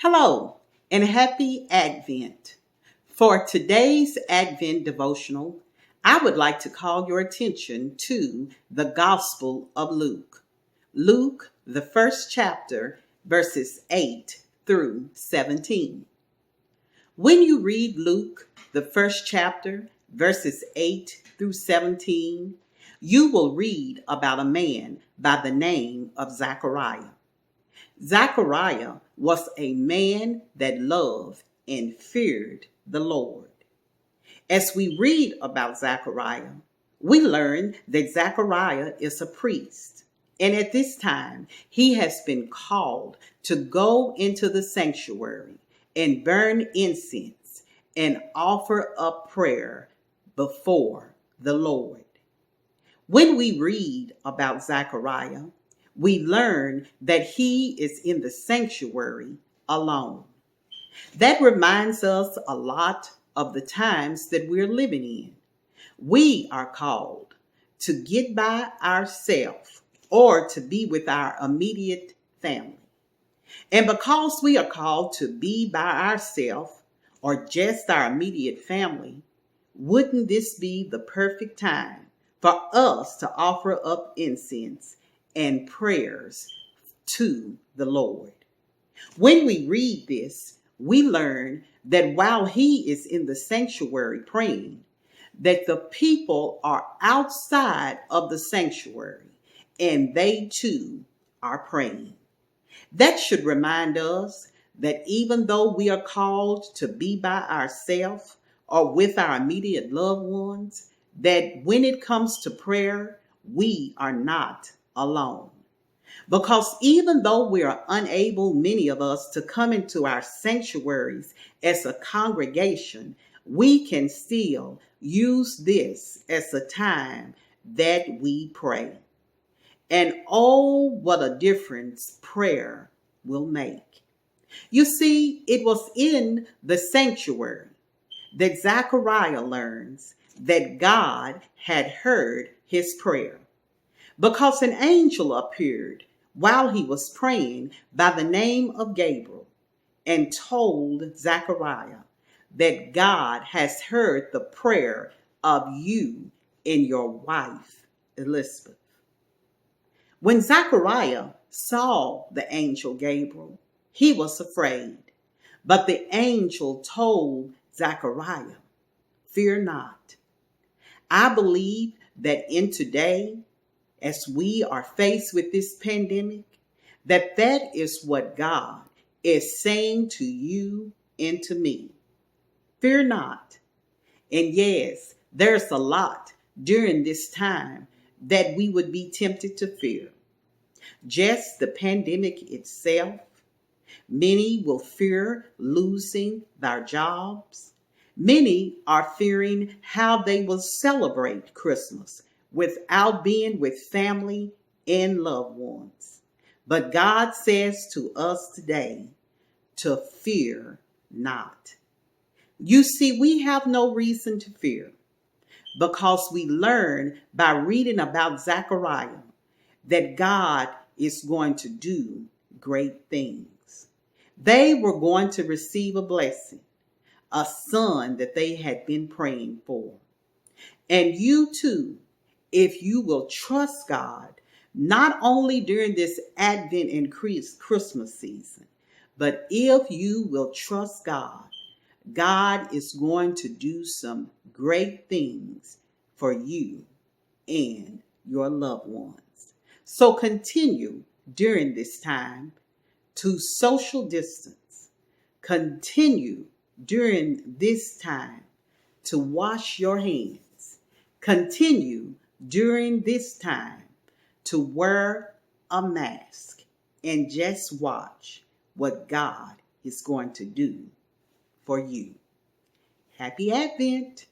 Hello and happy Advent. For today's Advent devotional, I would like to call your attention to the Gospel of Luke. Luke, the first chapter, verses 8 through 17. When you read Luke, the first chapter, verses 8 through 17, you will read about a man by the name of Zachariah. Zachariah was a man that loved and feared the Lord. As we read about Zachariah, we learn that Zachariah is a priest. And at this time, he has been called to go into the sanctuary and burn incense and offer up prayer before the Lord. When we read about Zachariah, we learn that he is in the sanctuary alone. That reminds us a lot of the times that we're living in. We are called to get by ourselves or to be with our immediate family. And because we are called to be by ourselves or just our immediate family, wouldn't this be the perfect time for us to offer up incense and prayers to the Lord? When we read this, we learn that while he is in the sanctuary praying, that the people are outside of the sanctuary and they too are praying. That should remind us that even though we are called to be by ourselves or with our immediate loved ones, that when it comes to prayer, we are not alone. Because even though we are unable, many of us, to come into our sanctuaries as a congregation, we can still use this as a time that we pray. And oh, what a difference prayer will make. You see, it was in the sanctuary that Zachariah learns that God had heard his prayer, because an angel appeared while he was praying by the name of Gabriel and told Zachariah that God has heard the prayer of you and your wife, Elizabeth. When Zachariah saw the angel Gabriel, he was afraid, but the angel told Zachariah, "Fear not." I believe that in today, as we are faced with this pandemic, that is what God is saying to you and to me. Fear not. And yes, there's a lot during this time that we would be tempted to fear. Just the pandemic itself. Many will fear losing their jobs. Many are fearing how they will celebrate Christmas without being with family and loved ones. But God says to us today to fear not. You see, we have no reason to fear because we learn by reading about Zachariah that God is going to do great things. They were going to receive a blessing, a son that they had been praying for. And you too, if you will trust God, not only during this Advent and Christmas season, but if you will trust God, God is going to do some great things for you and your loved ones. So continue during this time to social distance. Continue during this time to wash your hands. Continue during this time to wear a mask and just watch what God is going to do for you. Happy Advent.